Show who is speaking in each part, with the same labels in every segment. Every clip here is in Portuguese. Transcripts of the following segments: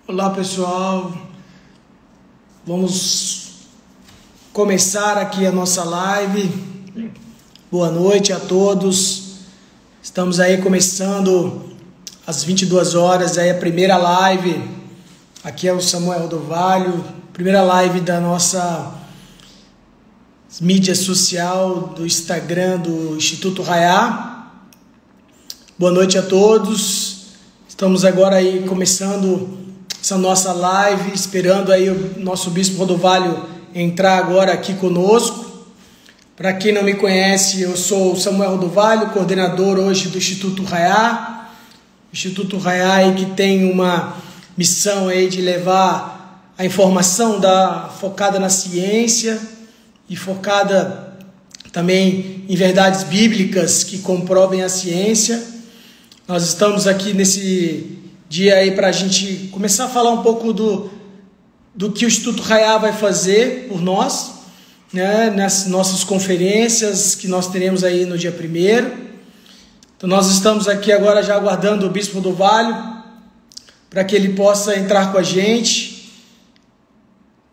Speaker 1: Olá pessoal, vamos começar aqui a nossa live. Boa noite a todos. Estamos aí começando às 22 horas aí a primeira live. Aqui é o Samuel Rodovalho, primeira live da nossa mídia social do Instagram do Instituto Raiá. Boa noite a todos. Estamos agora aí começando essa nossa live, esperando aí o nosso Bispo Rodovalho entrar agora aqui conosco. Para quem não me conhece, eu sou o Samuel Rodovalho, coordenador hoje do Instituto Raiá. Instituto Raiá aí que tem uma missão aí de levar a informação focada na ciência e focada também em verdades bíblicas que comprovem a ciência. Nós estamos aqui nesse dia aí para a gente começar a falar um pouco do que o Instituto Raiá vai fazer por nós, né, nas nossas conferências que nós teremos aí no dia 1º. Então nós estamos aqui agora já aguardando o Bispo Rodovalho para que ele possa entrar com a gente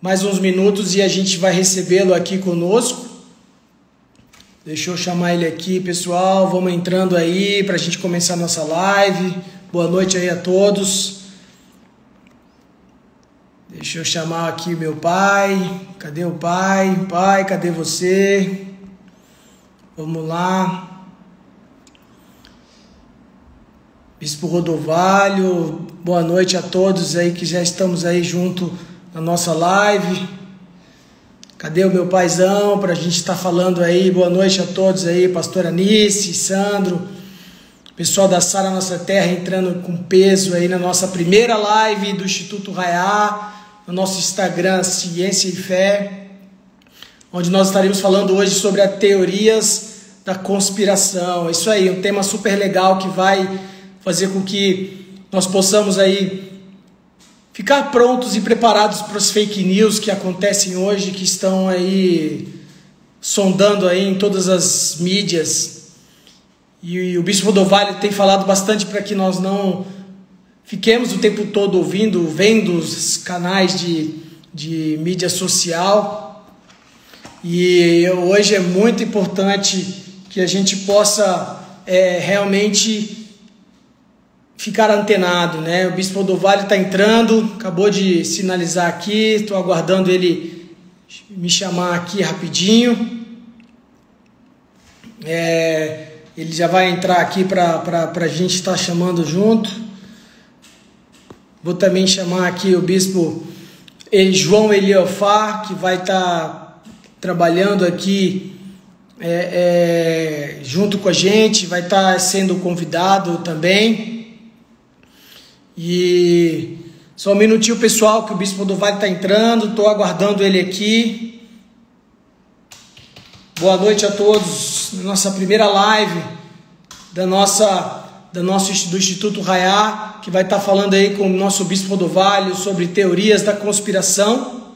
Speaker 1: mais uns minutos e a gente vai recebê-lo aqui conosco. Deixa eu chamar ele aqui, pessoal. Vamos entrando aí para a gente começar a nossa live. Boa noite aí a todos. Deixa eu chamar aqui meu pai. Cadê o pai? Pai, cadê você? Vamos lá. Bispo Rodovalho, boa noite a todos aí que já estamos aí junto na nossa live. Cadê o meu paizão para a gente estar falando aí? Boa noite a todos aí, pastor Anice, Sandro, pessoal da Sara Nossa Terra entrando com peso aí na nossa primeira live do Instituto Raiá, no nosso Instagram Ciência e Fé, onde nós estaremos falando hoje sobre as teorias da conspiração. Isso aí, um tema super legal que vai fazer com que nós possamos aí ficar prontos e preparados para as fake news que acontecem hoje, que estão aí sondando aí em todas as mídias. E o Bispo Rodovalho tem falado bastante para que nós não fiquemos o tempo todo vendo os canais de mídia social. E hoje é muito importante que a gente possa realmente ficar antenado, né? O Bispo Rodovalho está entrando, acabou de sinalizar aqui, estou aguardando ele me chamar aqui rapidinho. Ele já vai entrar aqui para a gente estar chamando junto. Vou também chamar aqui o Bispo João Eliofar, que vai estar trabalhando aqui junto com a gente, vai estar sendo convidado também. E só um minutinho, pessoal, que o Bispo Rodovalho está entrando, estou aguardando ele aqui. Boa noite a todos, na nossa primeira live do Instituto Raiá, que vai estar falando aí com o nosso Bispo Rodovalho sobre teorias da conspiração.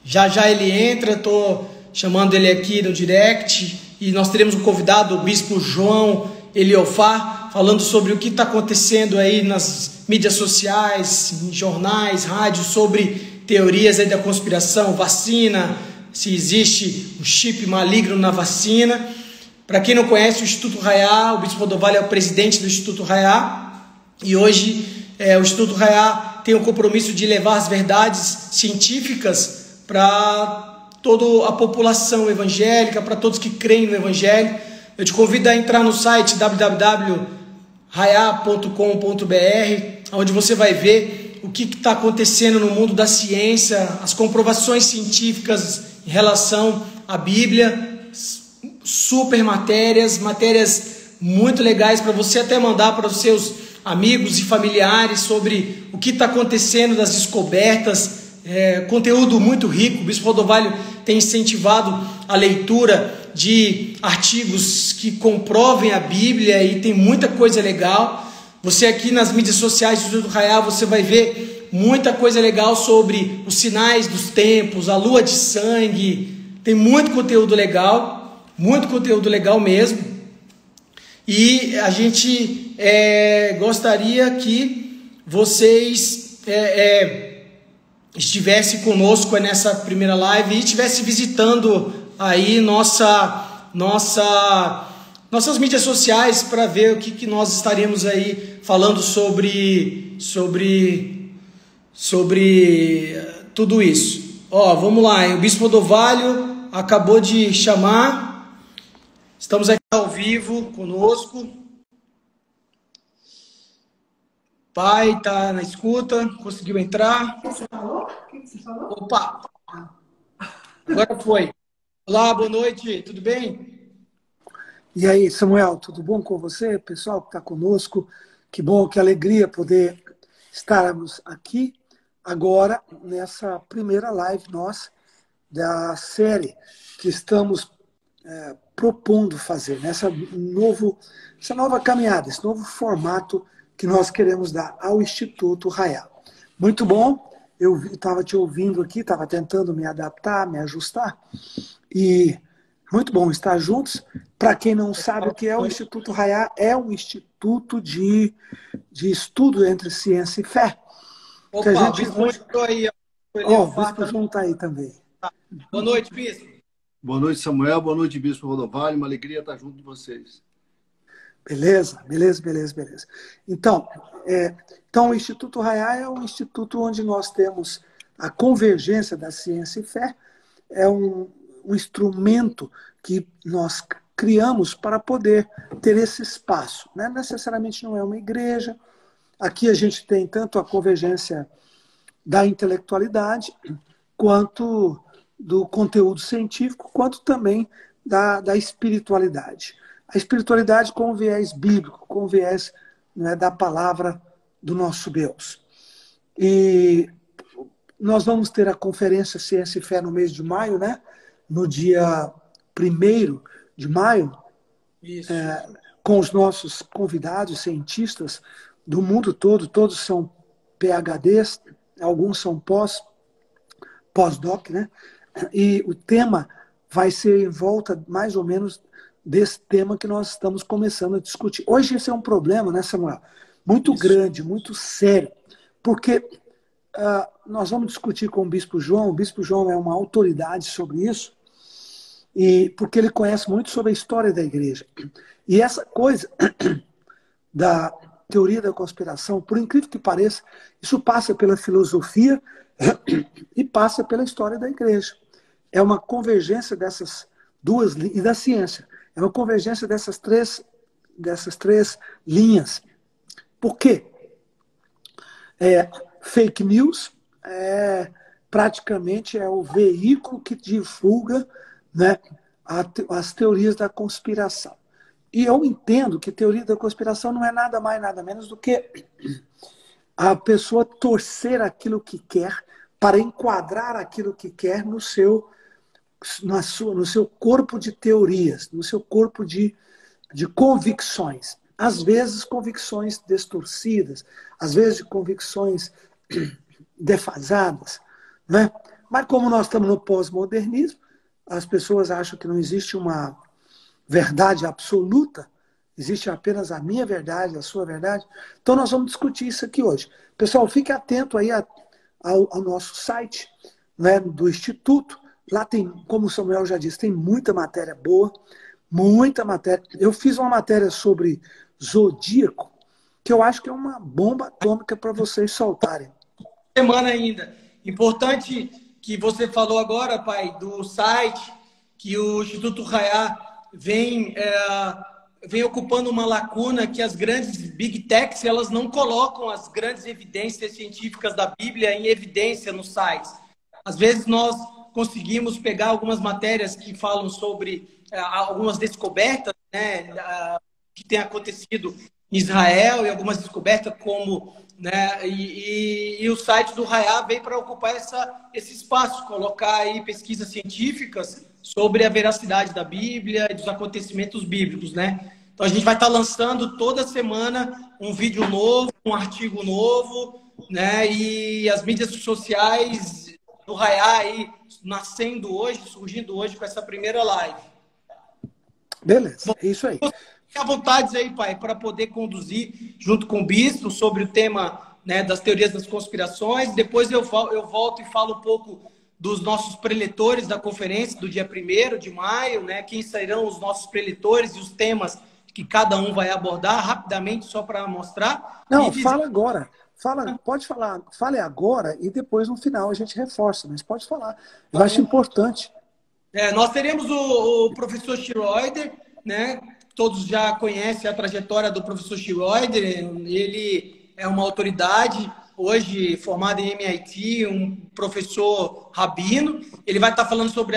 Speaker 1: Já já ele entra, estou chamando ele aqui no direct, e nós teremos um convidado, o Bispo João Eliofar, falando sobre o que está acontecendo aí nas mídias sociais, em jornais, rádios, sobre teorias aí da conspiração, vacina, se existe um chip maligno na vacina. Para quem não conhece o Instituto Raiá, o Bispo Rodovalho é o presidente do Instituto Raiá, e hoje o Instituto Raiá tem o compromisso de levar as verdades científicas para toda a população evangélica, para todos que creem no Evangelho. Eu te convido a entrar no site www.raia.com.br, onde você vai ver o que está acontecendo no mundo da ciência, as comprovações científicas em relação à Bíblia, super matérias muito legais para você até mandar para os seus amigos e familiares sobre o que está acontecendo, das descobertas, conteúdo muito rico. O Bispo Rodovalho tem incentivado a leitura de artigos que comprovem a Bíblia e tem muita coisa legal. Você aqui nas mídias sociais do Instituto Raiá, você vai ver muita coisa legal sobre os sinais dos tempos, a lua de sangue. Tem muito conteúdo legal mesmo. E a gente gostaria que vocês estivesse conosco nessa primeira live e estivesse visitando aí nossas mídias sociais para ver o que nós estaremos aí falando sobre tudo isso. Ó, vamos lá, o Bispo Odovalho acabou de chamar, estamos aqui ao vivo conosco. Pai, tá na escuta, conseguiu entrar?
Speaker 2: O que você falou? O que você falou?
Speaker 1: Opa, agora foi. Olá, boa noite, tudo bem?
Speaker 2: E aí, Samuel, tudo bom com você? Pessoal que está conosco, que bom, que alegria poder estarmos aqui agora nessa primeira live nossa da série que estamos propondo fazer, nessa nova caminhada, esse novo formato que nós queremos dar ao Instituto Raiá. Muito bom, eu estava te ouvindo aqui, estava tentando me adaptar, me ajustar, e muito bom estar juntos. Para quem não sabe o que é o Instituto Raiá, é um instituto de estudo entre ciência e fé.
Speaker 1: Opa,
Speaker 2: que a gente,
Speaker 1: o Bispo entrou aí.
Speaker 2: o Bispo João está aí também.
Speaker 1: Boa noite, Bispo.
Speaker 3: Boa noite, Samuel. Boa noite, Bispo Rodovalho. Uma alegria estar junto de vocês.
Speaker 2: Beleza. Então, o Instituto Raiá é um instituto onde nós temos a convergência da ciência e fé. É um instrumento que nós criamos para poder ter esse espaço. Né? Necessariamente não é uma igreja. Aqui a gente tem tanto a convergência da intelectualidade, quanto do conteúdo científico, quanto também da espiritualidade. A espiritualidade com viés bíblico, com viés, né, da palavra do nosso Deus. E nós vamos ter a conferência Ciência e Fé no mês de maio, né? No dia 1º de maio, com os nossos convidados, cientistas do mundo todo, todos são PhDs, alguns são pós-doc, né? E o tema vai ser em volta, mais ou menos, desse tema que nós estamos começando a discutir. Hoje esse é um problema, né, Samuel? Muito grande, muito sério, porque nós vamos discutir com o Bispo João. O Bispo João é uma autoridade sobre isso, e porque ele conhece muito sobre a história da igreja. E essa coisa da teoria da conspiração, por incrível que pareça, isso passa pela filosofia e passa pela história da igreja. É uma convergência dessas duas, e da ciência, é uma convergência dessas três linhas. Por quê? Fake news praticamente é o veículo que divulga, né, as teorias da conspiração. E eu entendo que teoria da conspiração não é nada mais, nada menos do que a pessoa torcer aquilo que quer para enquadrar aquilo que quer no seu corpo de teorias, no seu corpo de convicções. Às vezes convicções distorcidas, às vezes convicções defasadas, né? Mas como nós estamos no pós-modernismo, as pessoas acham que não existe uma verdade absoluta, existe apenas a minha verdade, a sua verdade. Então nós vamos discutir isso aqui hoje. Pessoal, fique atento aí ao nosso site, né, do Instituto. Lá tem, como o Samuel já disse, tem muita matéria boa, muita matéria. Eu fiz uma matéria sobre zodíaco, que eu acho que é uma bomba atômica para vocês soltarem.
Speaker 1: Semana ainda. Importante que você falou agora, pai, do site, que o Instituto Raiá vem ocupando uma lacuna que as grandes big techs, elas não colocam as grandes evidências científicas da Bíblia em evidência nos sites. Às vezes nós conseguimos pegar algumas matérias que falam sobre algumas descobertas, né, que tem acontecido em Israel, e algumas descobertas como, né, e o site do Raiá veio para ocupar esse espaço, colocar aí pesquisas científicas sobre a veracidade da Bíblia e dos acontecimentos bíblicos, né? Então a gente vai estar lançando toda semana um vídeo novo, um artigo novo, né? E as mídias sociais do Raiá aí nascendo hoje, surgindo hoje com essa primeira live.
Speaker 2: Beleza, é isso aí.
Speaker 1: Fique à vontade aí, pai, para poder conduzir junto com o bispo sobre o tema né, das teorias das conspirações. Depois eu volto e falo um pouco dos nossos preletores da conferência do dia 1º de maio, né, quem serão os nossos preletores e os temas que cada um vai abordar rapidamente, só para mostrar.
Speaker 2: Não, fala agora. Pode falar. Fale agora e depois no final a gente reforça, mas pode falar. Eu acho importante.
Speaker 1: Nós teremos o professor Schroeder, né? Todos já conhecem a trajetória do professor Schroeder. Ele é uma autoridade, hoje formado em MIT, um professor rabino. Ele vai estar falando sobre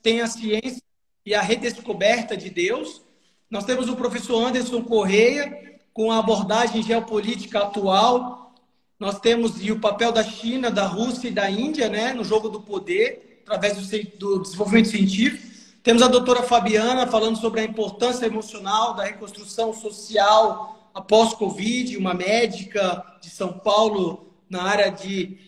Speaker 1: tem a ciência e a redescoberta de Deus. Nós temos o professor Anderson Correia, com a abordagem geopolítica atual. Nós temos o papel da China, da Rússia e da Índia, né, no jogo do poder, através do desenvolvimento científico. Temos a doutora Fabiana falando sobre a importância emocional da reconstrução social após Covid, uma médica de São Paulo na área de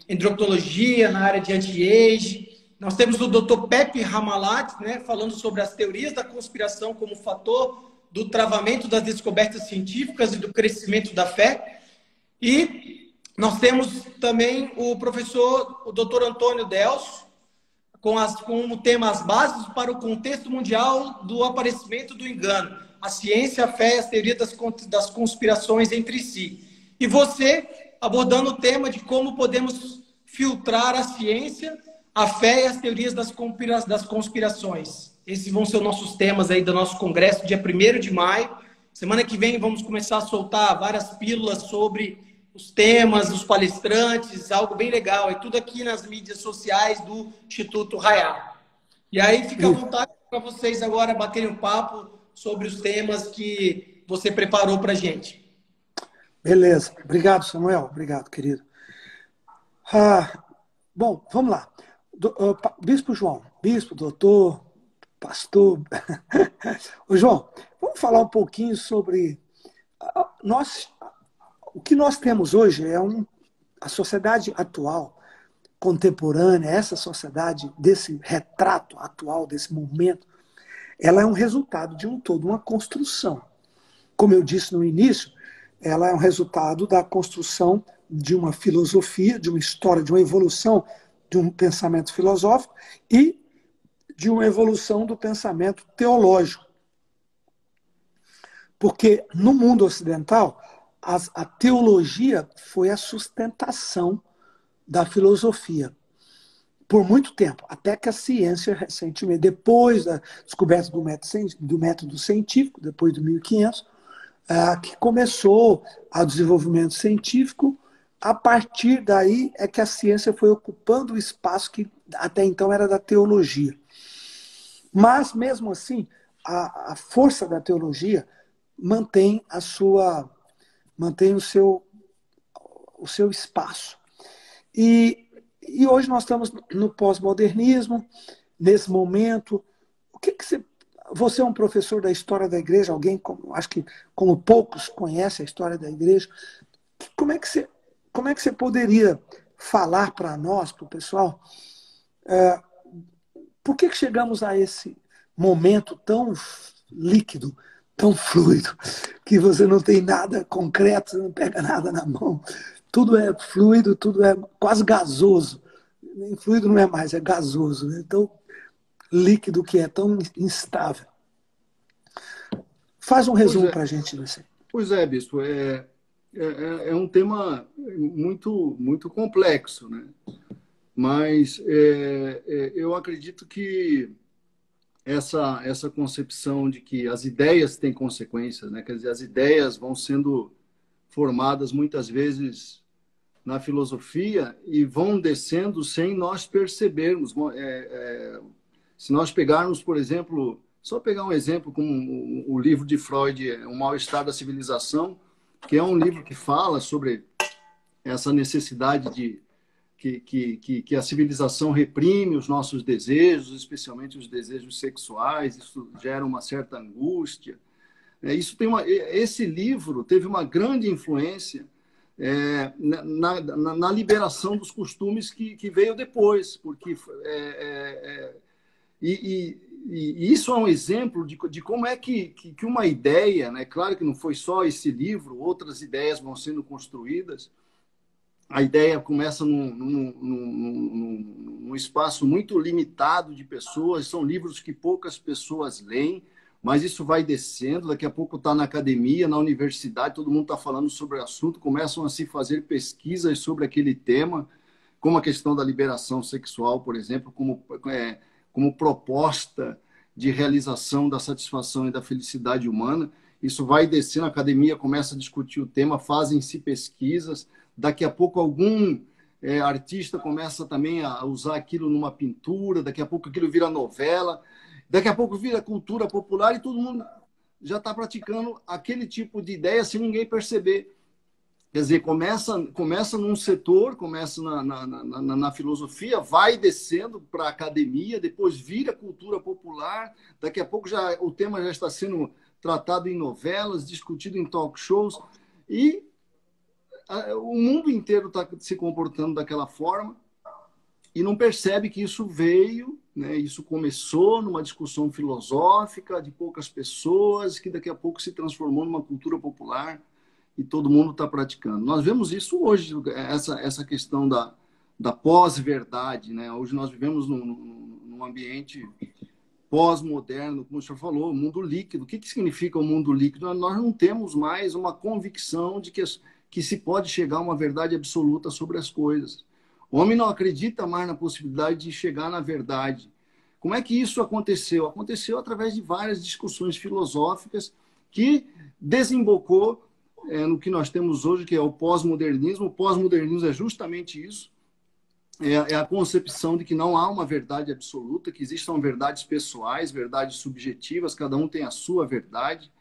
Speaker 1: endocrinologia, na área de anti-age. Nós temos o doutor Pepe Ramalat, né, falando sobre as teorias da conspiração como fator do travamento das descobertas científicas e do crescimento da fé. E nós temos também o doutor Antônio Delcio, com o tema As Bases para o Contexto Mundial do Aparecimento do Engano, a ciência, a fé e as teorias das conspirações entre si. E você abordando o tema de como podemos filtrar a ciência, a fé e as teorias das conspirações. Esses vão ser os nossos temas aí do nosso congresso, dia 1º de maio. Semana que vem vamos começar a soltar várias pílulas sobre os temas, os palestrantes, algo bem legal. E tudo aqui nas mídias sociais do Instituto Rayá. E aí fica à vontade para vocês agora baterem um papo sobre os temas que você preparou para a gente.
Speaker 2: Beleza. Obrigado, Samuel. Obrigado, querido. Bom, vamos lá. Bispo João, bispo, doutor, pastor. Ô, João, vamos falar um pouquinho sobre... O que nós temos hoje é a sociedade atual, contemporânea, essa sociedade, desse retrato atual, desse momento, ela é um resultado de toda uma construção. Como eu disse no início, ela é um resultado da construção de uma filosofia, de uma história, de uma evolução de um pensamento filosófico e de uma evolução do pensamento teológico. Porque no mundo ocidental, a teologia foi a sustentação da filosofia por muito tempo, até que a ciência recentemente, depois da descoberta do método científico, depois de 1500, que começou o desenvolvimento científico. A partir daí é que a ciência foi ocupando o espaço que até então era da teologia. Mas, mesmo assim, a força da teologia mantém o seu espaço. E hoje nós estamos no pós-modernismo, nesse momento. O que você é um professor da história da igreja, alguém, acho que como poucos conhecem a história da igreja, como é que você poderia falar para nós, para o pessoal, por que chegamos a esse momento tão líquido, tão fluido, que você não tem nada concreto, você não pega nada na mão, tudo é fluido, tudo é quase gasoso. Nem fluido não é mais, é gasoso, né? Tão líquido que é, tão instável. Faz um resumo para a gente, você.
Speaker 3: Pois é, bispo, é um tema muito, muito complexo, né? Mas eu acredito que essa concepção de que as ideias têm consequências, né? Quer dizer, as ideias vão sendo formadas muitas vezes na filosofia e vão descendo sem nós percebermos. Se nós pegarmos, por exemplo, só pegar um exemplo como o livro de Freud, O Mal-Estar da Civilização, que é um livro que fala sobre essa necessidade de que a civilização reprime os nossos desejos, especialmente os desejos sexuais, isso gera uma certa angústia. Esse livro teve uma grande influência na liberação dos costumes que veio depois, porque e isso é um exemplo de como é que uma ideia, né? Claro que não foi só esse livro, outras ideias vão sendo construídas. A ideia começa num espaço muito limitado de pessoas, são livros que poucas pessoas leem, mas isso vai descendo, daqui a pouco está na academia, na universidade, todo mundo está falando sobre o assunto, começam a se fazer pesquisas sobre aquele tema, como a questão da liberação sexual, por exemplo, como proposta de realização da satisfação e da felicidade humana. Isso vai descendo, a academia começa a discutir o tema, fazem-se pesquisas, daqui a pouco algum artista começa também a usar aquilo numa pintura, daqui a pouco aquilo vira novela, daqui a pouco vira cultura popular e todo mundo já está praticando aquele tipo de ideia sem ninguém perceber. Quer dizer, começa num setor, começa na filosofia, vai descendo para a academia, depois vira cultura popular, daqui a pouco o tema já está sendo tratado em novelas, discutido em talk shows, e o mundo inteiro está se comportando daquela forma e não percebe que isso veio, né? Isso começou numa discussão filosófica de poucas pessoas, que daqui a pouco se transformou numa cultura popular e todo mundo está praticando. Nós vemos isso hoje, essa questão da pós-verdade, né? Hoje nós vivemos num ambiente pós-moderno, como o senhor falou, mundo líquido. O que significa o mundo líquido? Nós não temos mais uma convicção de que se pode chegar a uma verdade absoluta sobre as coisas. O homem não acredita mais na possibilidade de chegar na verdade. Como é que isso aconteceu? Aconteceu através de várias discussões filosóficas que desembocou no que nós temos hoje, que é o pós-modernismo. O pós-modernismo é justamente isso. É a concepção de que não há uma verdade absoluta, que existam verdades pessoais, verdades subjetivas, cada um tem a sua verdade.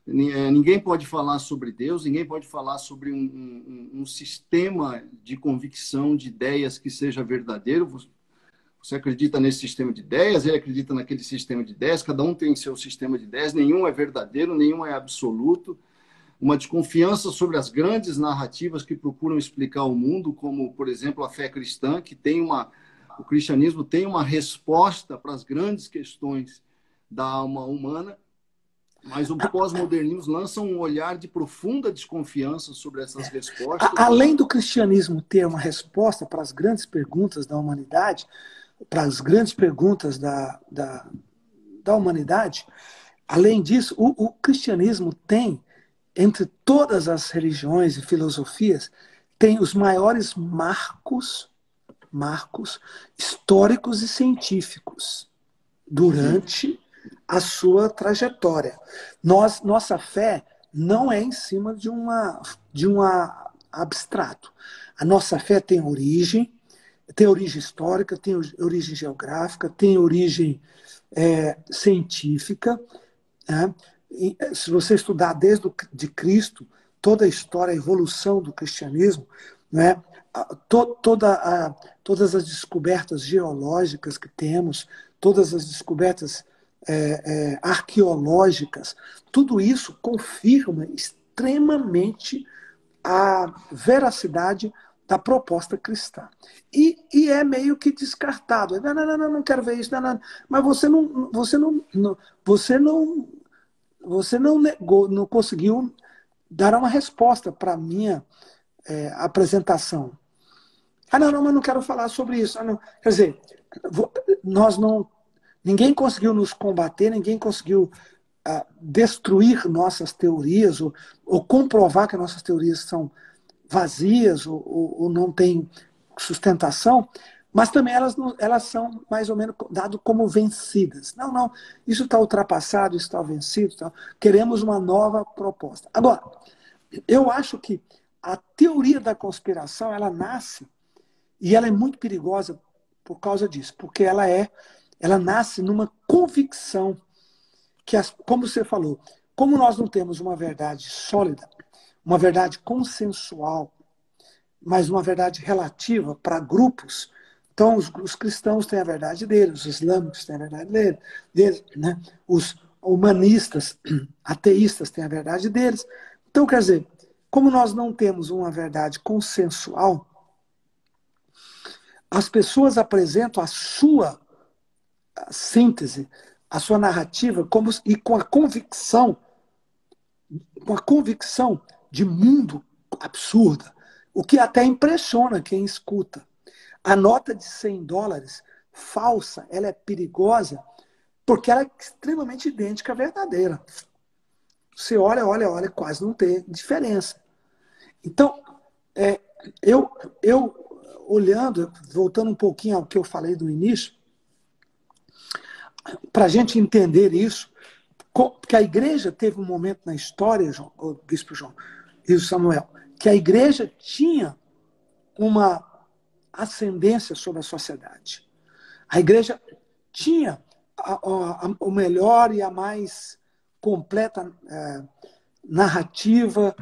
Speaker 3: Ninguém pode falar sobre Deus, ninguém pode falar sobre um sistema de convicção de ideias que seja verdadeiro. Você acredita nesse sistema de ideias, ele acredita naquele sistema de ideias, cada um tem seu sistema de ideias, nenhum é verdadeiro, nenhum é absoluto. Uma desconfiança sobre as grandes narrativas que procuram explicar o mundo, como, por exemplo, a fé cristã, que o cristianismo tem uma resposta para as grandes questões da alma humana, mas o pós-modernismo lança um olhar de profunda desconfiança sobre essas respostas.
Speaker 2: Além do cristianismo ter uma resposta para as grandes perguntas da humanidade, para as grandes perguntas da humanidade, além disso, o cristianismo tem, entre todas as religiões e filosofias, tem os maiores marcos históricos e científicos durante a sua trajetória. Nossa fé não é em cima de um abstrato. A nossa fé tem origem histórica, tem origem geográfica, tem origem científica. Né? Se você estudar desde de Cristo, toda a história, a evolução do cristianismo, né? Todas as descobertas geológicas que temos, todas as descobertas arqueológicas, tudo isso confirma extremamente a veracidade da proposta cristã. E é meio que descartado. Não quero ver isso. Não. Mas você não negou, não conseguiu dar uma resposta para a minha apresentação. Não, mas não quero falar sobre isso. Não. Quer dizer, ninguém conseguiu nos combater, ninguém conseguiu destruir nossas teorias ou comprovar que nossas teorias são vazias ou não têm sustentação, mas também elas são mais ou menos dadas como vencidas. Não, isso está ultrapassado, isso está vencido, queremos uma nova proposta. Agora, eu acho que a teoria da conspiração, ela nasce, e ela é muito perigosa por causa disso, porque ela nasce numa convicção que, como você falou, como nós não temos uma verdade sólida, uma verdade consensual, mas uma verdade relativa para grupos. Então, os cristãos têm a verdade deles, os islâmicos têm a verdade deles, né? Os humanistas, ateístas têm a verdade deles. Então, quer dizer, como nós não temos uma verdade consensual, as pessoas apresentam a sua síntese a sua narrativa e com a convicção de mundo absurda, o que até impressiona quem escuta. A nota de $100 falsa, ela é perigosa porque ela é extremamente idêntica à verdadeira. Você olha, quase não tem diferença. Então, eu olhando, voltando um pouquinho ao que eu falei do início, para a gente entender isso, porque a igreja teve um momento na história, Bispo João e o Samuel, que a igreja tinha uma ascendência sobre a sociedade. A igreja tinha o melhor e a mais completa narrativa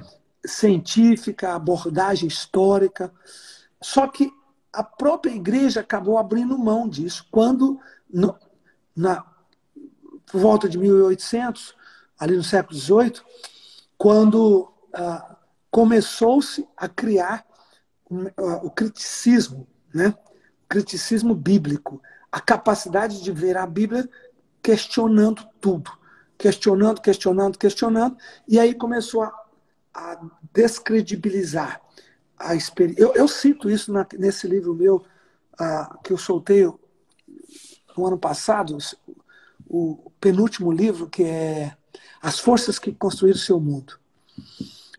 Speaker 2: científica, abordagem histórica. Só que a própria igreja acabou abrindo mão disso quando, por volta de 1800, ali no século XVIII, quando começou-se a criar o criticismo, né? O criticismo bíblico, a capacidade de ver a Bíblia questionando tudo, questionando, e aí começou a descredibilizar a experiência. Eu cito isso nesse livro meu, que eu soltei no ano passado, o penúltimo livro, que é As Forças que Construíram o Seu Mundo.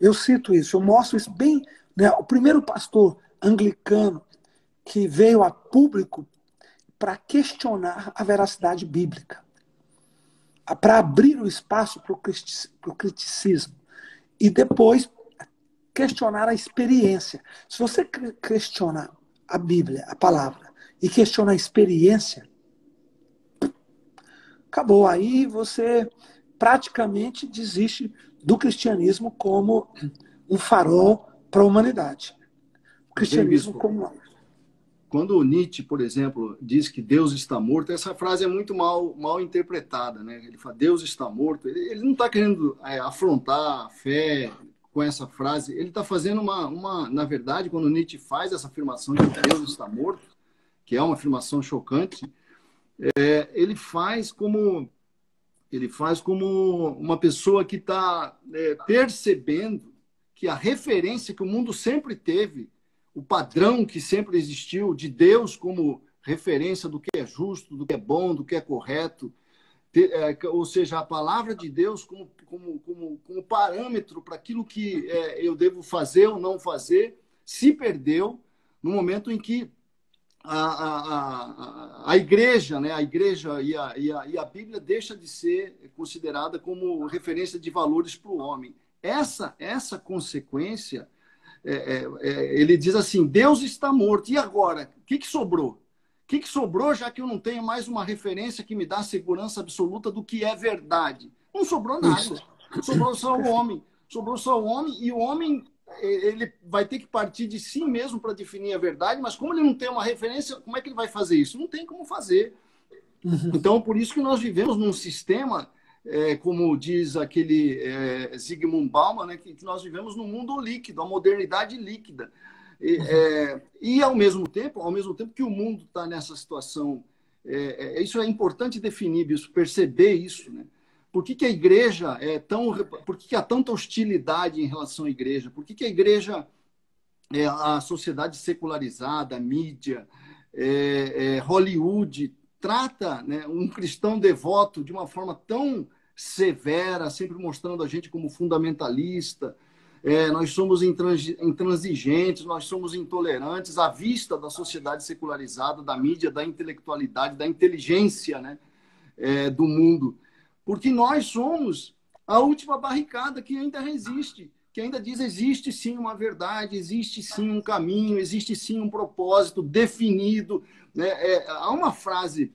Speaker 2: Eu cito isso, eu mostro isso bem, né? O primeiro pastor anglicano que veio a público para questionar a veracidade bíblica, para abrir o espaço para o criticismo e depois questionar a experiência. Se você questionar a Bíblia, a palavra, e questionar a experiência, acabou. Aí você praticamente desiste do cristianismo como um farol para a humanidade. O cristianismo como...
Speaker 3: Quando Nietzsche, por exemplo, diz que Deus está morto, essa frase é muito mal interpretada, né? Ele fala, Deus está morto. Ele não está querendo afrontar a fé com essa frase. Ele está fazendo na verdade, quando Nietzsche faz essa afirmação de que Deus está morto, que é uma afirmação chocante, ele faz como uma pessoa que está percebendo que a referência que o mundo sempre teve, o padrão que sempre existiu de Deus como referência do que é justo, do que é bom, do que é correto, ou seja, a palavra de Deus como parâmetro para aquilo que eu devo fazer ou não fazer, se perdeu no momento em que a igreja, né? A igreja e a Bíblia deixa de ser considerada como referência de valores para o homem. Essa consequência, ele diz assim, Deus está morto. E agora? O que sobrou? O que sobrou, já que eu não tenho mais uma referência que me dá segurança absoluta do que é verdade? Não sobrou nada. Isso. Sobrou só o homem. Sobrou só o homem, e o homem ele vai ter que partir de si mesmo para definir a verdade, mas como ele não tem uma referência, como é que ele vai fazer isso? Não tem como fazer. Então, por isso que nós vivemos num sistema, como diz aquele Zygmunt Bauman, né, que nós vivemos num mundo líquido, a modernidade líquida. E ao mesmo tempo que o mundo está nessa situação, isso é importante definir isso, perceber isso, né? Por que a igreja por que há tanta hostilidade em relação à igreja? Por que a igreja, a sociedade secularizada, a mídia, Hollywood, trata, né, um cristão devoto de uma forma tão severa, sempre mostrando a gente como fundamentalista? Nós somos intransigentes, nós somos intolerantes à vista da sociedade secularizada, da mídia, da intelectualidade, da inteligência, né, do mundo. Porque nós somos a última barricada que ainda resiste, que ainda diz existe sim uma verdade, existe sim um caminho, existe sim um propósito definido, né? Há uma frase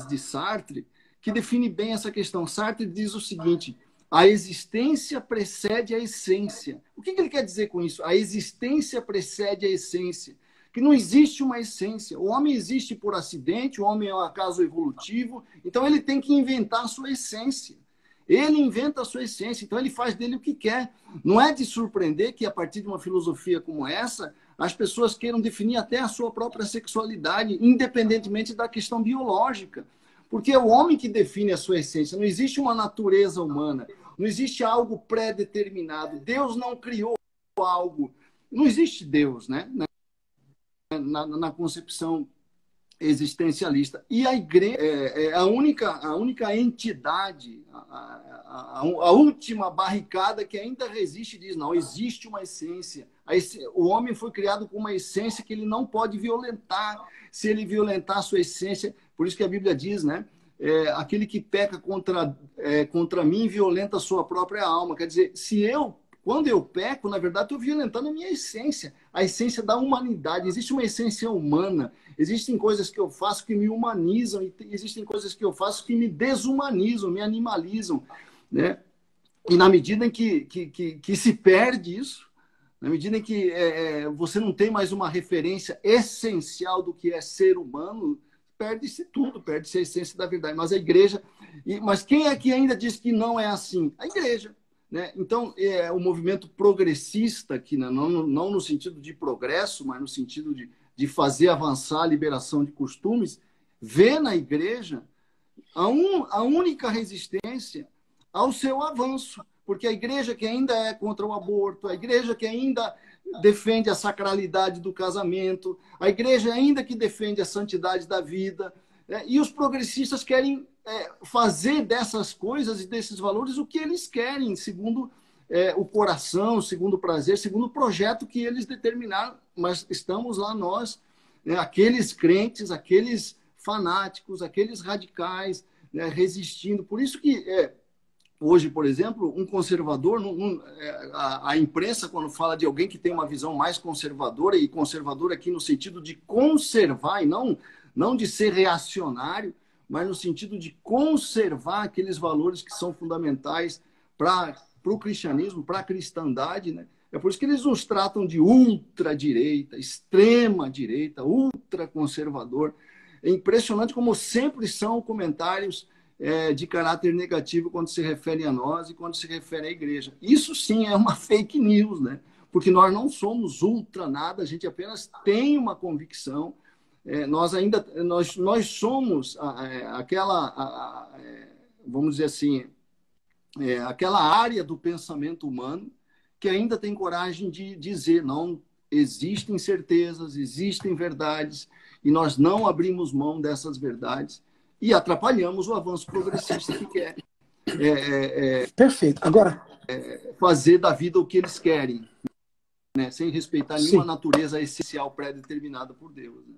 Speaker 3: de Sartre que define bem essa questão. Sartre diz o seguinte: a existência precede a essência. O que ele quer dizer com isso? A existência precede a essência. Que não existe uma essência. O homem existe por acidente, o homem é um acaso evolutivo, então ele tem que inventar a sua essência. Ele inventa a sua essência, então ele faz dele o que quer. Não é de surpreender que, a partir de uma filosofia como essa, as pessoas queiram definir até a sua própria sexualidade, independentemente da questão biológica. Porque é o homem que define a sua essência. Não existe uma natureza humana. Não existe algo pré-determinado. Deus não criou algo. Não existe Deus, né? Na concepção existencialista. E a igreja é a única entidade, a última barricada que ainda resiste e diz, não, existe uma essência. O homem foi criado com uma essência que ele não pode violentar. Se ele violentar a sua essência, por isso que a Bíblia diz, né? Aquele que peca contra mim violenta a sua própria alma. Quer dizer, quando eu peco, na verdade, estou violentando a minha essência, a essência da humanidade. Existe uma essência humana. Existem coisas que eu faço que me humanizam e existem coisas que eu faço que me desumanizam, me animalizam, né? E na medida em que se perde isso, na medida em que você não tem mais uma referência essencial do que é ser humano, perde-se tudo, perde-se a essência da verdade. Mas a igreja... Mas quem é que ainda diz que não é assim? A igreja. Né? Então, o movimento progressista, que não no sentido de progresso, mas no sentido de fazer avançar a liberação de costumes, vê na igreja a única resistência ao seu avanço. Porque a igreja que ainda é contra o aborto, a igreja que ainda defende a sacralidade do casamento, a igreja ainda que defende a santidade da vida, e os progressistas querem fazer dessas coisas e desses valores o que eles querem, segundo o coração, segundo o prazer, segundo o projeto que eles determinaram. Mas estamos lá nós, né, aqueles crentes, aqueles fanáticos, aqueles radicais, né, resistindo. Por isso que hoje, por exemplo, um conservador, a imprensa, quando fala de alguém que tem uma visão mais conservadora, e conservadora aqui no sentido de conservar, e não de ser reacionário, mas no sentido de conservar aqueles valores que são fundamentais para o cristianismo, para a cristandade, né? É por isso que eles nos tratam de ultradireita, extrema-direita, ultraconservador. É impressionante como sempre são comentários de caráter negativo quando se refere a nós e quando se refere à igreja. Isso sim é uma fake news, né? Porque nós não somos ultra nada, a gente apenas tem uma convicção. Nós somos aquela, vamos dizer assim, aquela área do pensamento humano que ainda tem coragem de dizer, não, existem certezas, existem verdades, e nós não abrimos mão dessas verdades e atrapalhamos o avanço progressista que quer
Speaker 2: Perfeito. Agora,
Speaker 3: fazer da vida o que eles querem, né? Sem respeitar nenhuma
Speaker 2: sim,
Speaker 3: natureza essencial pré-determinada por Deus, né?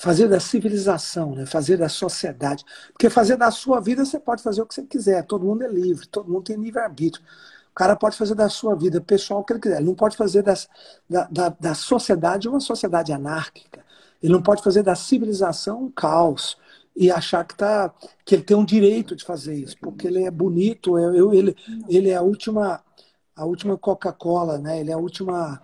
Speaker 2: fazer da civilização, né? Fazer da sociedade. Porque fazer da sua vida, você pode fazer o que você quiser. Todo mundo é livre, todo mundo tem livre-arbítrio. O cara pode fazer da sua vida pessoal o que ele quiser. Ele não pode fazer da sociedade uma sociedade anárquica. Ele não pode fazer da civilização um caos e achar que ele tem um direito de fazer isso, porque ele é bonito, ele é a última Coca-Cola, né? Ele é a última...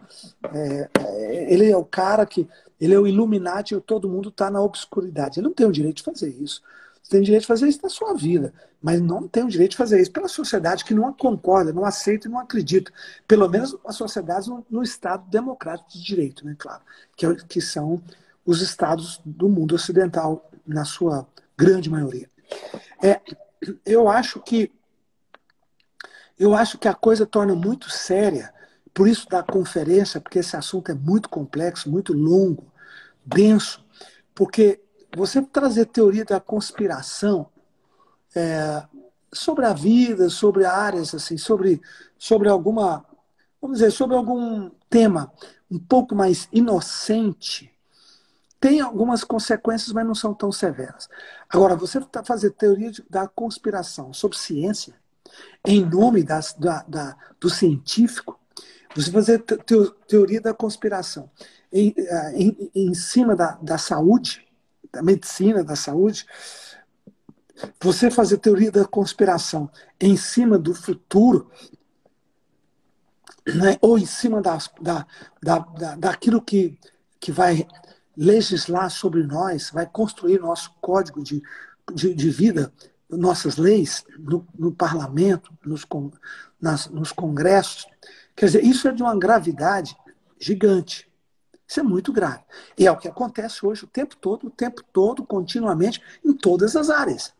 Speaker 2: ele é o cara que... Ele é o Illuminati e todo mundo está na obscuridade. Ele não tem o direito de fazer isso. Você tem o direito de fazer isso na sua vida, mas não tem o direito de fazer isso pela sociedade que não concorda, não aceita e não acredita. Pelo menos as sociedades no Estado democrático de direito, né? Claro, que são os estados do mundo ocidental, na sua grande maioria. Eu acho que a coisa torna muito séria, por isso da conferência, porque esse assunto é muito complexo, muito longo, denso, porque você trazer teoria da conspiração sobre a vida, sobre áreas, assim, sobre alguma, vamos dizer, sobre algum tema um pouco mais inocente, tem algumas consequências, mas não são tão severas. Agora, você fazer teoria da conspiração sobre ciência, em nome do científico, você fazer teoria da conspiração em cima da saúde, da medicina, da saúde, você fazer teoria da conspiração em cima do futuro, né, ou em cima daquilo que vai legislar sobre nós, vai construir nosso código de vida, nossas leis no parlamento, nos congressos. Quer dizer, isso é de uma gravidade gigante. Isso é muito grave. E é o que acontece hoje o tempo todo, continuamente, em todas as áreas.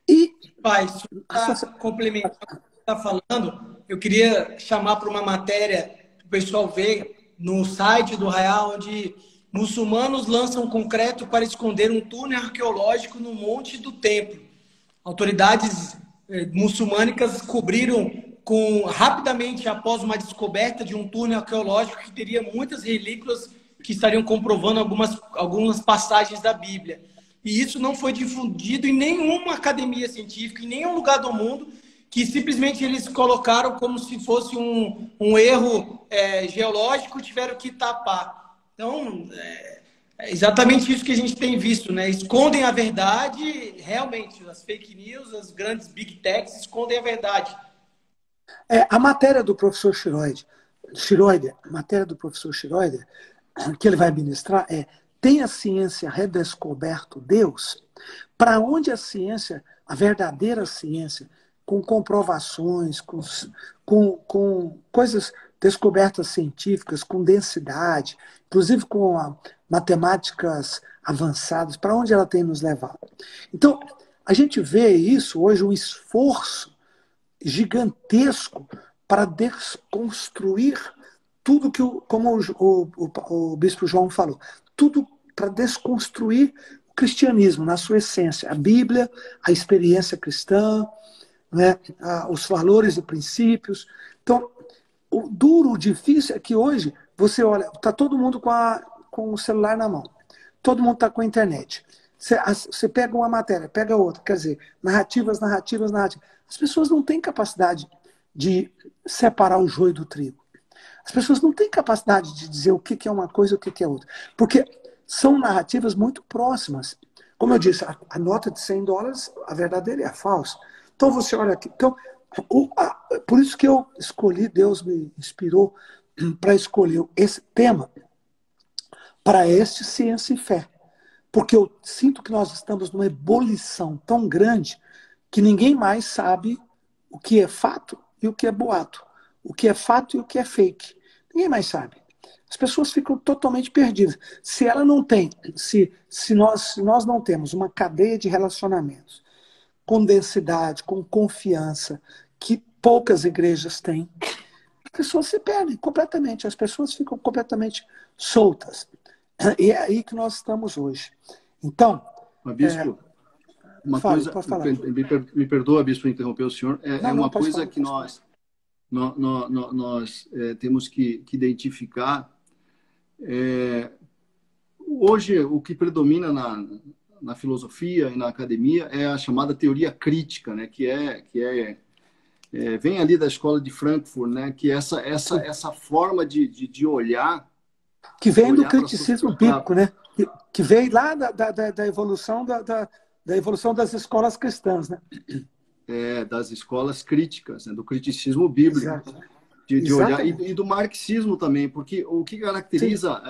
Speaker 2: E
Speaker 1: Pai, para complementar o que você está falando, eu queria chamar para uma matéria que o pessoal vê no site do Real, onde muçulmanos lançam concreto para esconder um túnel arqueológico no Monte do Templo. Autoridades muçulmanas cobriram rapidamente após uma descoberta de um túnel arqueológico que teria muitas relíquias que estariam comprovando algumas passagens da Bíblia. E isso não foi difundido em nenhuma academia científica, em nenhum lugar do mundo, que simplesmente eles colocaram como se fosse um erro geológico e tiveram que tapar. Então, é exatamente isso que a gente tem visto, né? Escondem a verdade, realmente, as fake news, as grandes big techs escondem a verdade.
Speaker 2: A matéria do professor Schroeder, a matéria do professor Schroeder, que ele vai ministrar tem a ciência redescoberto Deus? Para onde a ciência, a verdadeira ciência, com comprovações, com coisas, descobertas científicas, com densidade, inclusive com matemáticas avançadas, para onde ela tem nos levado? Então, a gente vê isso hoje, um esforço gigantesco para desconstruir tudo que, como o bispo João falou, tudo para desconstruir o cristianismo na sua essência, a Bíblia, a experiência cristã, né, os valores e princípios. Então, o duro, o difícil é que hoje você olha, está todo mundo com o celular na mão, todo mundo está com a internet. Você pega uma matéria, pega outra, quer dizer, narrativas. As pessoas não têm capacidade de separar o joio do trigo. As pessoas não têm capacidade de dizer o que é uma coisa e o que é outra. Porque são narrativas muito próximas. Como eu disse, a nota de $100, a verdadeira é a falsa. Então você olha aqui. Então, por isso que eu escolhi, Deus me inspirou para escolher esse tema para este Ciência e Fé. Porque eu sinto que nós estamos numa ebulição tão grande que ninguém mais sabe o que é fato e o que é boato. O que é fato e o que é fake. Ninguém mais sabe. As pessoas ficam totalmente perdidas. Se ela não tem, se nós não temos uma cadeia de relacionamentos com densidade, com confiança, que poucas igrejas têm, as pessoas se perdem completamente. As pessoas ficam completamente soltas. E é aí que nós estamos hoje. Então,
Speaker 3: Bispo, uma coisa,
Speaker 2: pode falar.
Speaker 3: me perdoa, bispo, interromper o senhor. Uma coisa
Speaker 2: falar,
Speaker 3: que nós temos que identificar. Hoje, o que predomina na filosofia e na academia é a chamada teoria crítica, né? que vem ali da escola de Frankfurt, né? Que essa forma de olhar,
Speaker 2: que vem do criticismo bíblico, né? Que veio lá da evolução da evolução das escolas cristãs, né?
Speaker 3: Das escolas críticas, né? Do criticismo bíblico.
Speaker 2: Exato.
Speaker 3: De olhar, e do marxismo também, porque o que caracteriza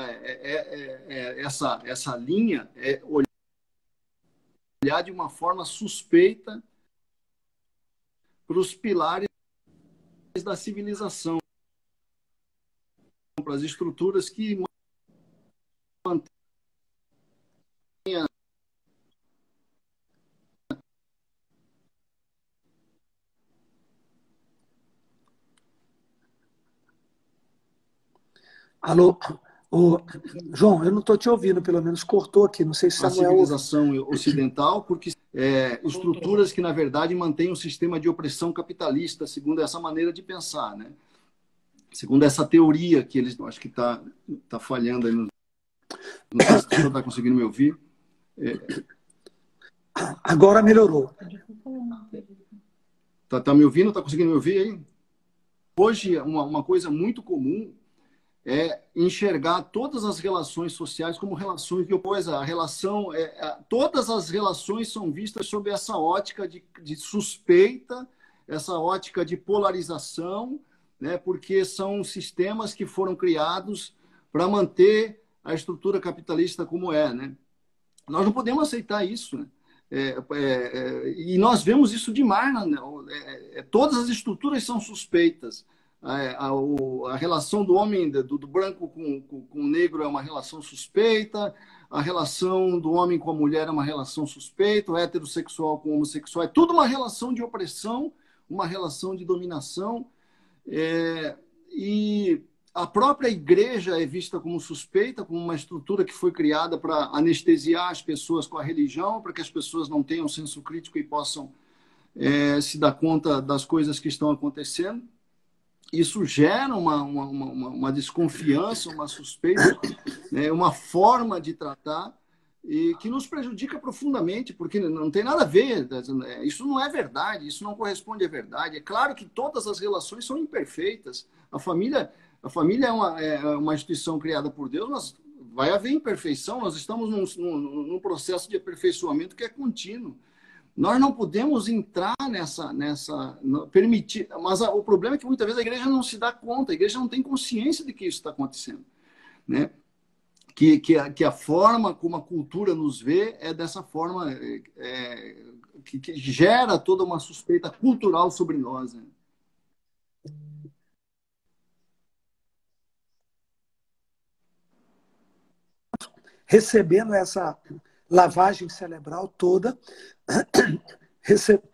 Speaker 3: essa linha é olhar de uma forma suspeita para os pilares da civilização, para as estruturas que mantêm
Speaker 2: Alô, João, eu não estou te ouvindo, pelo menos cortou aqui, não sei se
Speaker 3: a
Speaker 2: Samuel
Speaker 3: civilização ocidental, porque estruturas que, na verdade, mantêm um sistema de opressão capitalista, segundo essa maneira de pensar, né? Segundo essa teoria que eles... Acho que está falhando aí. Não sei se o senhor está conseguindo me ouvir.
Speaker 2: Agora melhorou.
Speaker 3: Está me ouvindo? Está conseguindo me ouvir aí? Hoje, uma coisa muito comum é enxergar todas as relações sociais como relações de oposta. Todas as relações são vistas sob essa ótica de suspeita, essa ótica de polarização, né? Porque são sistemas que foram criados para manter a estrutura capitalista como é, né? Nós não podemos aceitar isso, né? E nós vemos isso demais. Né? Todas as estruturas são suspeitas. a relação do homem, do branco com o negro é uma relação suspeita, a relação do homem com a mulher é uma relação suspeita, o heterossexual com o homossexual é tudo uma relação de opressão, uma relação de dominação. E a própria igreja é vista como suspeita, como uma estrutura que foi criada para anestesiar as pessoas com a religião, para que as pessoas não tenham senso crítico e possam se dar conta das coisas que estão acontecendo. Isso gera uma desconfiança, uma suspeita, né, uma forma de tratar e que nos prejudica profundamente, porque não tem nada a ver. Isso não é verdade, isso não corresponde à verdade. É claro que todas as relações são imperfeitas. A família é uma instituição criada por Deus, mas vai haver imperfeição. Nós estamos num processo de aperfeiçoamento que é contínuo. Nós não podemos entrar permitir, mas o problema é que muitas vezes a igreja não se dá conta, a igreja não tem consciência de que isso está acontecendo, né? Que a forma como a cultura nos vê é dessa forma que gera toda uma suspeita cultural sobre nós, né?
Speaker 2: Recebendo essa lavagem cerebral toda,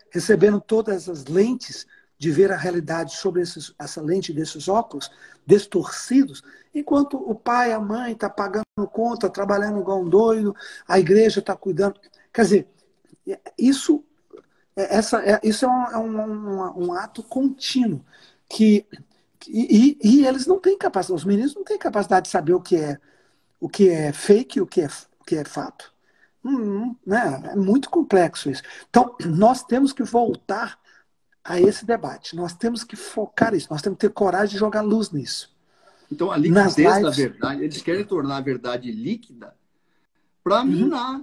Speaker 2: recebendo todas as lentes de ver a realidade sobre essa lente desses óculos distorcidos, enquanto o pai, a mãe está pagando conta, trabalhando igual um doido, a igreja está cuidando. Quer dizer, isso é um ato contínuo e eles não têm capacidade, os meninos não têm capacidade de saber o que é fake e o que é fato. Né? É muito complexo isso. Então, nós temos que voltar a esse debate. Nós temos que focar nisso. Nós temos que ter coragem de jogar luz nisso.
Speaker 3: Então, a liquidez da verdade, eles querem tornar a verdade líquida para minar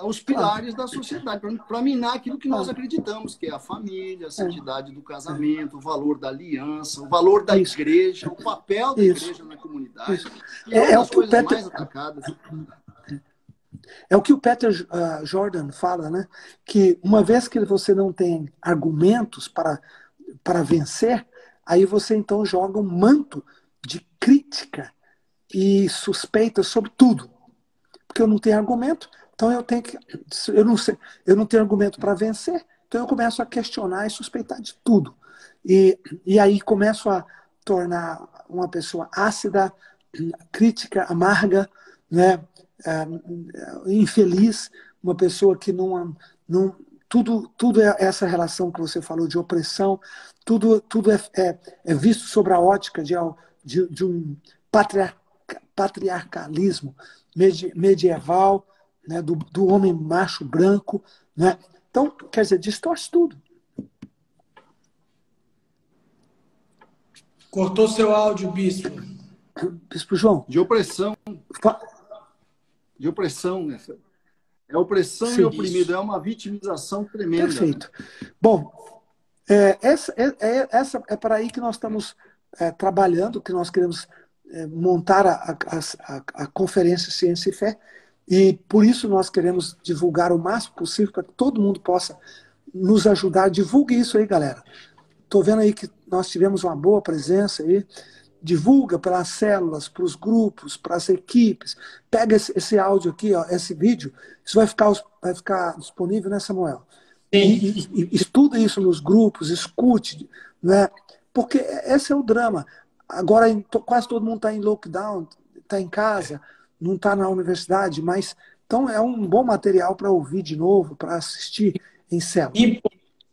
Speaker 3: os pilares da sociedade, para minar aquilo que nós acreditamos, que é a família, a santidade do casamento, o valor da aliança, o valor da igreja, o papel da igreja na comunidade. E é uma das coisas mais atacadas.
Speaker 2: É o que o Peter Jordan fala, né? Que uma vez que você não tem argumentos para vencer, aí você então joga um manto de crítica e suspeita sobre tudo. Porque eu não tenho argumento, então eu não tenho argumento para vencer, então eu começo a questionar e suspeitar de tudo. E aí começo a tornar uma pessoa ácida, crítica, amarga, né? Infeliz, uma pessoa que tudo é essa relação que você falou de opressão, tudo é visto sobre a ótica de um patriarcalismo medieval, né, do homem macho branco, né? Então, quer dizer, distorce tudo.
Speaker 1: Cortou seu áudio, Bispo.
Speaker 2: Bispo João.
Speaker 3: De opressão. De opressão, né? É opressão. Sim, e oprimido, isso. É uma vitimização tremenda.
Speaker 2: Perfeito. Bom, essa é para aí que nós estamos trabalhando, que nós queremos montar a Conferência Ciência e Fé, e por isso nós queremos divulgar o máximo possível para que todo mundo possa nos ajudar. Divulgue isso aí, galera. Estou vendo aí que nós tivemos uma boa presença aí. Divulga pelas células, para os grupos, para as equipes. Pega esse áudio aqui, ó, esse vídeo. Isso vai ficar disponível, né, Samuel? E estuda isso nos grupos, escute, né? Porque esse é o drama. Agora quase todo mundo está em lockdown, está em casa, não está na universidade, mas então é um bom material para ouvir de novo, para assistir em célula.
Speaker 1: E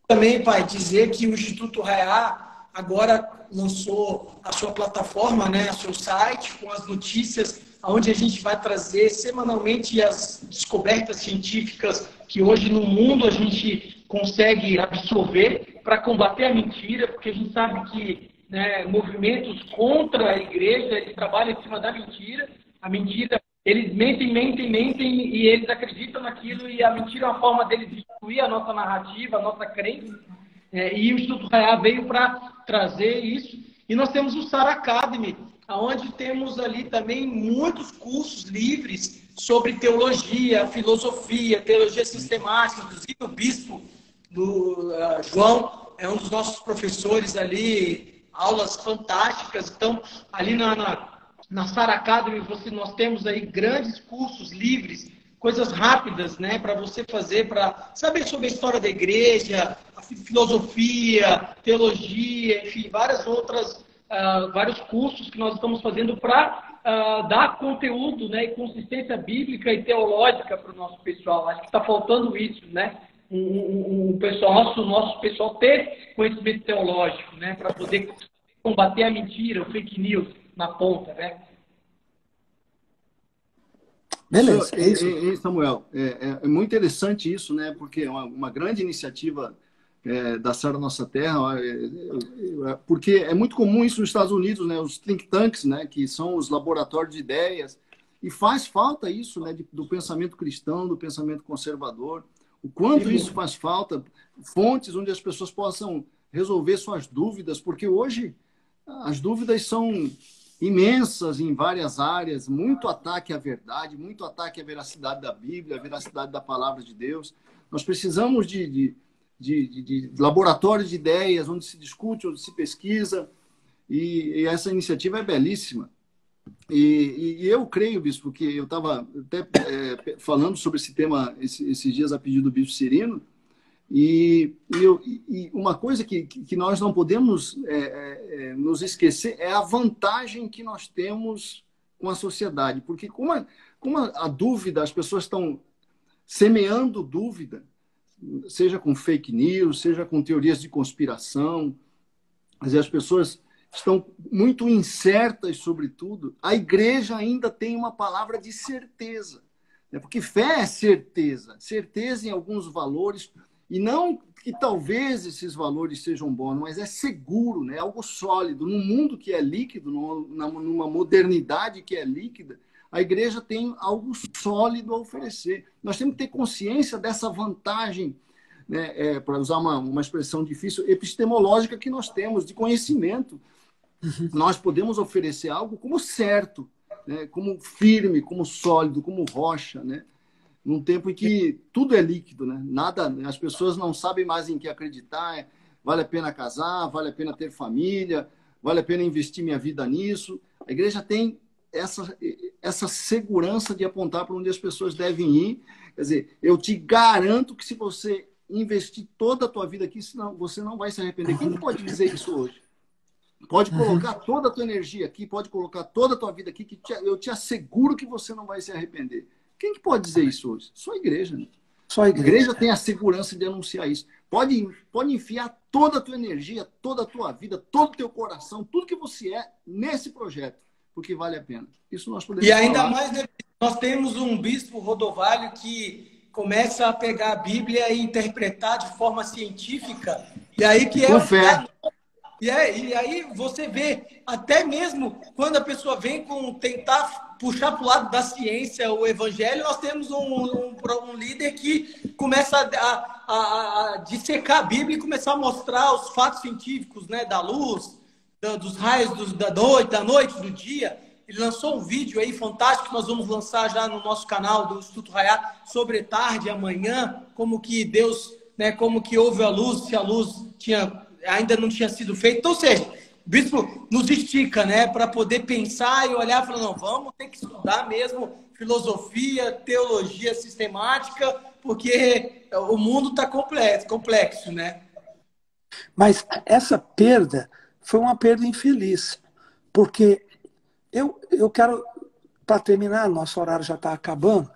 Speaker 1: também, pai, dizer que o Instituto Raiá agora lançou a sua plataforma, né, o seu site, com as notícias, onde a gente vai trazer semanalmente as descobertas científicas que hoje no mundo a gente consegue absorver para combater a mentira, porque a gente sabe que, né, movimentos contra a igreja, eles trabalham em cima da mentira. A mentira, eles mentem e eles acreditam naquilo, e a mentira é uma forma deles destruir a nossa narrativa, a nossa crença. E o Instituto Raiá veio para trazer isso. E nós temos o Sara Academy, onde temos ali também muitos cursos livres sobre teologia, filosofia, teologia sistemática. Inclusive o bispo do João é um dos nossos professores ali, aulas fantásticas. Então, ali na Sara Academy, nós temos aí grandes cursos livres, coisas rápidas, né, para você fazer, para saber sobre a história da igreja, a filosofia, teologia, enfim, vários cursos que nós estamos fazendo para dar conteúdo, né, e consistência bíblica e teológica para o nosso pessoal. Acho que está faltando isso, né? Nosso pessoal ter conhecimento teológico, né, para poder combater a mentira, o fake news na ponta, né?
Speaker 2: Beleza, é isso.
Speaker 3: Samuel, é muito interessante isso, né? Porque é uma grande iniciativa da Sara Nossa Terra, porque é muito comum isso nos Estados Unidos, né? Os think tanks, né? Que são os laboratórios de ideias, e faz falta isso, né? Do pensamento cristão, do pensamento conservador. O quanto isso faz falta, fontes onde as pessoas possam resolver suas dúvidas, porque hoje as dúvidas são imensas em várias áreas, muito ataque à verdade, muito ataque à veracidade da Bíblia, à veracidade da palavra de Deus. Nós precisamos de laboratórios de ideias, onde se discute, onde se pesquisa, e essa iniciativa é belíssima. E eu creio, bispo, que eu estava até falando sobre esse tema esses dias a pedido do bispo Cirino, e uma coisa que nós não podemos nos esquecer é a vantagem que nós temos com a sociedade. Porque como a dúvida, as pessoas estão semeando dúvida, seja com fake news, seja com teorias de conspiração, as pessoas estão muito incertas sobre tudo, a igreja ainda tem uma palavra de certeza. Né? Porque fé é certeza, certeza em alguns valores, e não que talvez esses valores sejam bons, mas é seguro, né? Algo sólido. Num mundo que é líquido, numa modernidade que é líquida, a igreja tem algo sólido a oferecer. Nós temos que ter consciência dessa vantagem, né? Para usar uma expressão difícil, epistemológica que nós temos, de conhecimento. Nós podemos oferecer algo como certo, né? Como firme, como sólido, como rocha, né? Num tempo em que tudo é líquido, né? Nada, as pessoas não sabem mais em que acreditar. Vale a pena casar, vale a pena ter família, vale a pena investir minha vida nisso. A igreja tem essa segurança de apontar para onde as pessoas devem ir. Quer dizer, eu te garanto que se você investir toda a tua vida aqui, senão você não vai se arrepender. Quem pode dizer isso hoje? Pode colocar toda a tua energia aqui, pode colocar toda a tua vida aqui, que eu te asseguro que você não vai se arrepender. Quem que pode dizer isso hoje? Só a igreja, né?
Speaker 2: Só a
Speaker 3: igreja tem a segurança de anunciar isso. Pode enfiar toda a tua energia, toda a tua vida, todo o teu coração, tudo que você é nesse projeto, porque vale a pena. Isso nós podemos
Speaker 1: falar. E ainda
Speaker 3: falar.
Speaker 1: mais, né? Nós temos um bispo Rodovalho que começa a pegar a Bíblia e interpretar de forma científica. E aí que
Speaker 3: com fé.
Speaker 1: E aí você vê, até mesmo quando a pessoa vem tentar puxar para o lado da ciência o evangelho, nós temos um líder que começa a dissecar a Bíblia e começar a mostrar os fatos científicos, né, da luz, dos raios da noite, do dia. Ele lançou um vídeo aí fantástico que nós vamos lançar já no nosso canal do Instituto Raiá sobre tarde e amanhã, como que Deus, né, como que houve a luz, se a luz ainda não tinha sido feita. Então, ou seja, o bispo nos estica, né, para poder pensar e olhar e falar, não, vamos ter que estudar mesmo filosofia, teologia sistemática, porque o mundo está complexo, né?
Speaker 2: Mas essa perda foi uma perda infeliz, porque eu quero, para terminar, nosso horário já está acabando,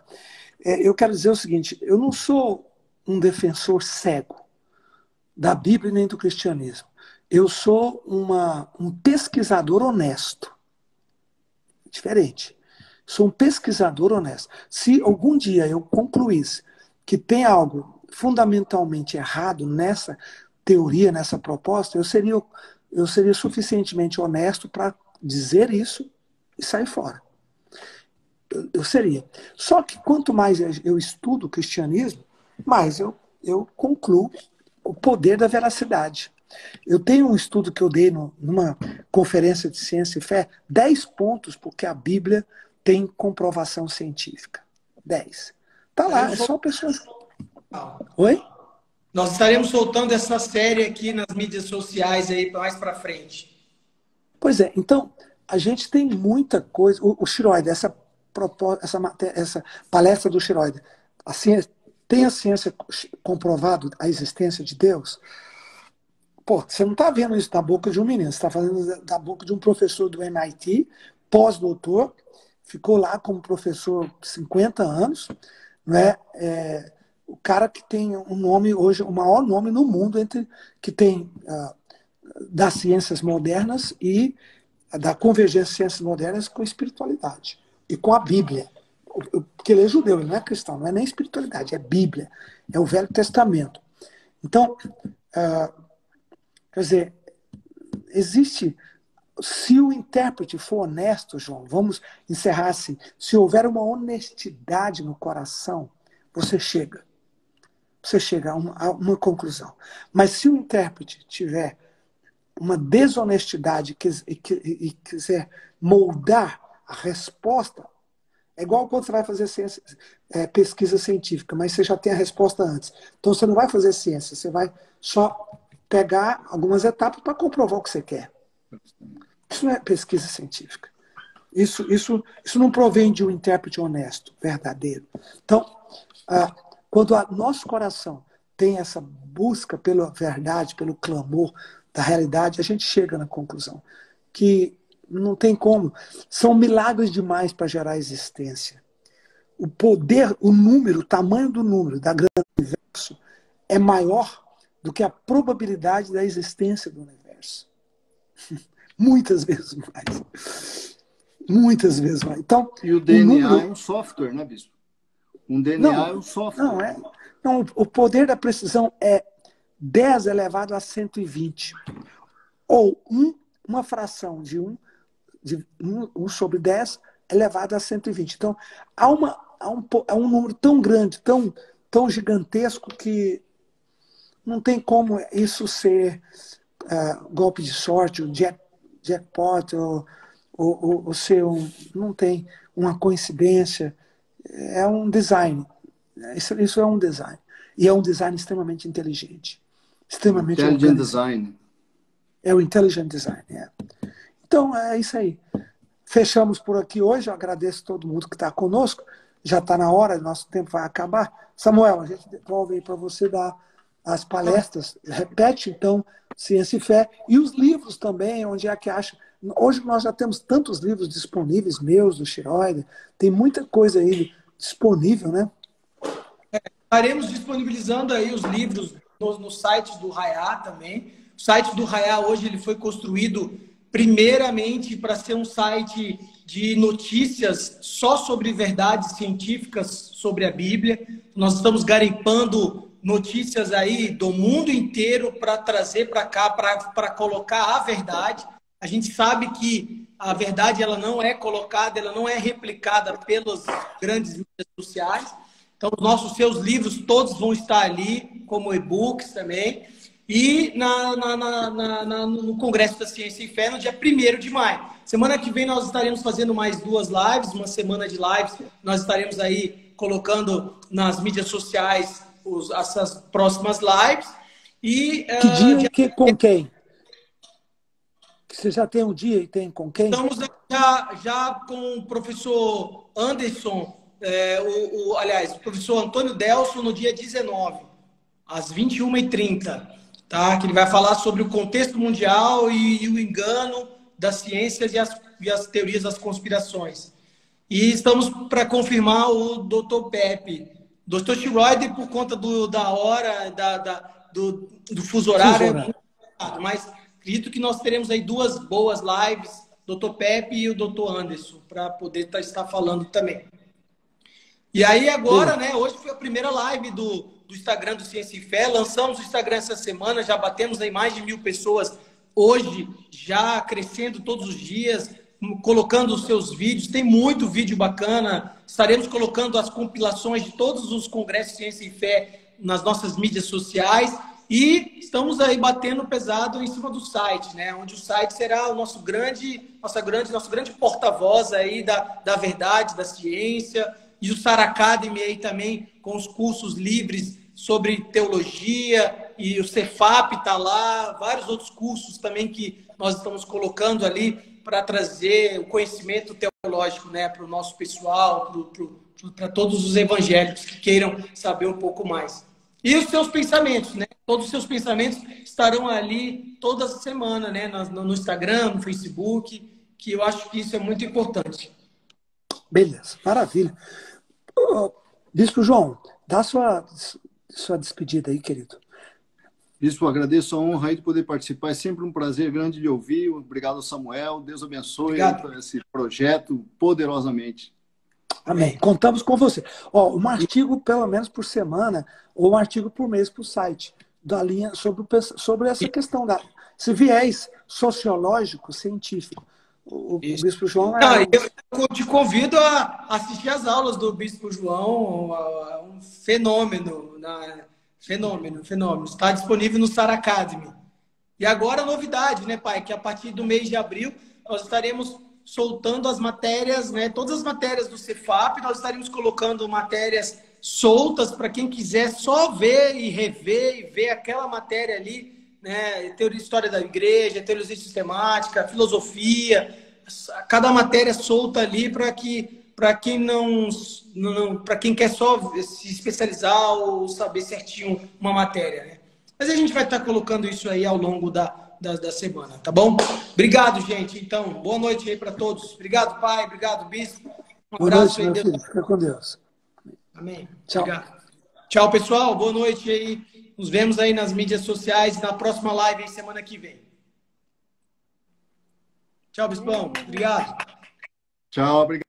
Speaker 2: eu quero dizer o seguinte, eu não sou um defensor cego da Bíblia nem do cristianismo. Eu sou um pesquisador honesto. Diferente. Sou um pesquisador honesto. Se algum dia eu concluísse que tem algo fundamentalmente errado nessa teoria, nessa proposta, eu seria suficientemente honesto para dizer isso e sair fora. Eu seria. Só que quanto mais eu estudo o cristianismo, mais eu concluo o poder da veracidade. Eu tenho um estudo que eu dei numa conferência de ciência e fé, 10 pontos porque a Bíblia tem comprovação científica. 10. Tá lá, é só pessoas... Oi?
Speaker 1: Nós estaremos soltando essa série aqui nas mídias sociais aí mais para frente.
Speaker 2: Pois é, então, a gente tem muita coisa. O Schroeder, essa palestra do Schroeder, tem a ciência comprovado a existência de Deus? Pô, você não está vendo isso da boca de um menino, você está falando da boca de um professor do MIT, pós-doutor, ficou lá como professor 50 anos, né? O cara que tem um nome hoje, o maior nome no mundo que tem das ciências modernas e da convergência de ciências modernas com espiritualidade e com a Bíblia. Porque ele é judeu, ele não é cristão, não é nem espiritualidade, é Bíblia, é o Velho Testamento. Então, quer dizer, existe... Se o intérprete for honesto, João, vamos encerrar assim, se houver uma honestidade no coração, você chega a uma conclusão. Mas se o intérprete tiver uma desonestidade e quiser moldar a resposta, é igual quando você vai fazer pesquisa científica, mas você já tem a resposta antes. Então você não vai fazer ciência, você vai só pegar algumas etapas para comprovar o que você quer. Isso não é pesquisa científica. Isso não provém de um intérprete honesto, verdadeiro. Então, quando o nosso coração tem essa busca pela verdade, pelo clamor da realidade, a gente chega na conclusão que não tem como. São milagres demais para gerar existência. O poder, o tamanho do número da grande universo é maior do que a probabilidade da existência do universo. Muitas vezes mais. Muitas vezes mais. Então,
Speaker 3: e o DNA é um software, né, Bispo? Um DNA é um software.
Speaker 2: Não, o poder da precisão é 10 elevado a 120. Ou uma fração de 1 sobre 10 elevado a 120. Então, há um número tão grande, tão gigantesco, que não tem como isso ser golpe de sorte, o jackpot, ou ser não tem uma coincidência. É um design. Isso é um design. E é um design extremamente inteligente. Extremamente
Speaker 3: Intelligent design.
Speaker 2: É o intelligent design. Então, é isso aí. Fechamos por aqui hoje. Eu agradeço a todo mundo que está conosco. Já está na hora, nosso tempo vai acabar. Samuel, a gente devolve aí para você dar as palestras. Repete, então, Ciência e Fé. E os livros também, onde é que acha. Hoje nós já temos tantos livros disponíveis, meus, do Schroeder. Tem muita coisa aí disponível, né?
Speaker 1: Estaremos disponibilizando aí os livros no site do Raiá também. O site do Raiá hoje ele foi construído primeiramente para ser um site de notícias só sobre verdades científicas sobre a Bíblia. Nós estamos garimpando notícias aí do mundo inteiro para trazer para cá, para colocar a verdade. A gente sabe que a verdade ela não é colocada, ela não é replicada pelas grandes mídias sociais. Então, seus livros todos vão estar ali, como e-books também. E no Congresso da Ciência e Fé, no dia 1º de maio. Semana que vem nós estaremos fazendo mais 2 lives, uma semana de lives. Nós estaremos aí colocando nas mídias sociais essas próximas lives. E,
Speaker 2: que dia e com quem? Você já tem um dia e tem com quem?
Speaker 1: Estamos já com o professor Anderson, aliás, o professor Antônio Delson no dia 19, às 21h30. Tá? Que ele vai falar sobre o contexto mundial e o engano das ciências e as teorias das conspirações. E estamos para confirmar o Dr. Pepe. Dr. Schroeder, por conta da hora, do fuso horário, mas acredito que nós teremos aí 2 boas lives, Dr. Pepe e o Dr. Anderson, para poder estar falando também. E aí agora, né, hoje foi a primeira live do Instagram do Ciência e Fé. Lançamos o Instagram essa semana, já batemos aí mais de 1000 pessoas hoje, já crescendo todos os dias, colocando os seus vídeos. Tem muito vídeo bacana. Estaremos colocando as compilações de todos os congressos de Ciência e Fé nas nossas mídias sociais. E estamos aí batendo pesado em cima do site, né? Onde o site será o nosso grande porta-voz aí da verdade, da ciência. E o Sara Academy aí também, com os cursos livres sobre teologia, e o Cefap está lá, vários outros cursos também que nós estamos colocando ali para trazer o conhecimento teológico, né, para o nosso pessoal, para todos os evangélicos que queiram saber um pouco mais. E os seus pensamentos, né? Todos os seus pensamentos estarão ali toda semana, né? No Instagram, no Facebook, que eu acho que isso é muito importante.
Speaker 2: Beleza, maravilha. Bispo João, dá sua despedida aí, querido.
Speaker 3: Bispo, agradeço a honra aí de poder participar. É sempre um prazer grande de ouvir. Obrigado, Samuel. Deus abençoe esse projeto poderosamente.
Speaker 2: Amém. Contamos com você. Um artigo, pelo menos por semana, ou um artigo por mês para o site da linha sobre essa questão esse viés sociológico, científico. O Bispo João
Speaker 1: Eu te convido a assistir as aulas do Bispo João, um fenômeno, fenômeno. Está disponível no Sara Academy. E agora a novidade, né, pai? Que a partir do mês de abril nós estaremos soltando as matérias, né? Todas as matérias do Cefap, nós estaremos colocando matérias soltas para quem quiser só ver e rever e ver aquela matéria ali, né? Teoria, história da igreja, teologia sistemática, filosofia, cada matéria solta ali para quem para quem quer só se especializar ou saber certinho uma matéria, né? Mas a gente vai estar colocando isso aí ao longo da semana, tá bom? Obrigado, gente. Então, boa noite aí para todos. Obrigado, pai. Obrigado, bispo.
Speaker 2: Um abraço aí, Deus. Fica com Deus.
Speaker 1: Amém.
Speaker 2: Tchau.
Speaker 1: Obrigado. Tchau, pessoal. Boa noite aí. Nos vemos aí nas mídias sociais na próxima live aí, semana que vem. Tchau, bispão. Obrigado.
Speaker 3: Tchau, obrigado.